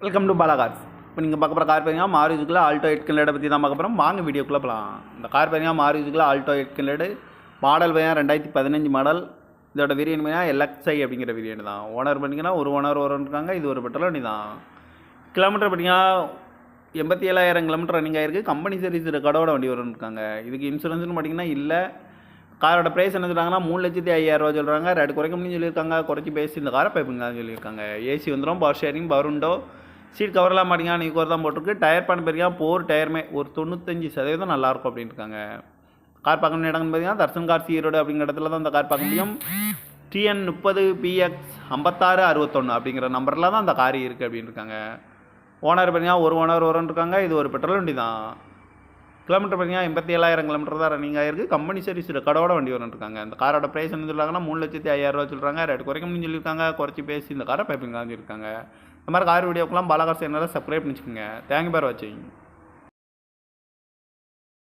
Welcome to Bala cars. இப்போ நீங்கள் பார்க்க போகிற கார் பார்த்தீங்கன்னா மாருதிக்குள்ள ஆல்டோ 800 பற்றி தான் பார்க்க போகிறோம். வாங்க வீடியோக்குள்ளே போகலாம். இந்த கார் பார்த்தீங்கன்னா மாருதிக்குள்ள ஆல்டோ 800 மாடல் பார்த்தீங்கன்னா 2015 மாடல். இதோட வேரியன்ட் பார்த்தீங்கன்னா எல்எக்ஸ்ஐ அப்படிங்கிற வேரியன்ட் தான். ஓனர் பார்த்தீங்கன்னா ஒரு ஓனர் இருக்காங்க. இது ஒரு பெட்ரோல் வண்டி தான். கிலோமீட்டர் பார்த்தீங்கன்னா 87,000 கிலோமீட்டர் ரன்னிங் ஆகிருக்கு. கம்பெனி சர்வீஸ் ரெக்கார்டோட வண்டி இருக்காங்க. இதுக்கு இன்சூரன்ஸ்னு பார்த்தீங்கன்னா இல்லை. காரோட ப்ரைஸ் என்ன சொல்கிறாங்கன்னா 3,05,000 சொல்கிறாங்க. ரேட்டு குறைக்க முடியும்னு சொல்லியிருக்காங்க. குறைச்சி பேசி இந்த காரை பைப்புங்க சொல்லியிருக்காங்க. ஏசி வந்துடும், power steering, power window, seat கவர்லாம் மாட்டிங்கன்னா நீ தான் போட்டிருக்கு. டயர் பண்ண பெரியா போர் டயருமே ஒரு 95% நல்லாயிருக்கும் அப்படின்னு இருக்காங்க. கார் பார்க்கணும் இடம்னு பார்த்தீங்கன்னா தர்சன் கார் ஈரோடு அப்படிங்கிற இடத்துல தான் அந்த கார் பார்க்க முடியும். TN 30PX 5661 அப்படிங்கிற நம்பரில் தான் அந்த கார் இருக்குது அப்படின்னு இருக்காங்க. ஓனர் பார்த்தீங்கன்னா ஒரு ஓனர் இருக்காங்க. இது ஒரு பெட்ரோல் வண்டி தான். கிலோமீட்டர் பார்த்தீங்கன்னா 87,000 கிலோமீட்டர் தான் ரன்னிங் ஆகிருக்கு. கம்பெனி சர்வீஸ் ரெக்கார்டோட வண்டி இருக்காங்க. இந்த காரோட ப்ரைஸ் என்ன சொல்கிறாங்கன்னா 3,05,000 சொல்கிறாங்க. ரேட் குறைக்க முடியும்னு சொல்லியிருக்காங்க. குறைச்சி பேசி இந்த காரை பைப்பிங் வாங்கியிருக்காங்க. இந்த மாதிரி கார் வீடியோக்கெல்லாம் பாலா கார் சேனலை சப்ஸ்கிரைப் பண்ணிச்சுக்கோங்க. தேங்க்யூ ஃபார் வாட்சிங்.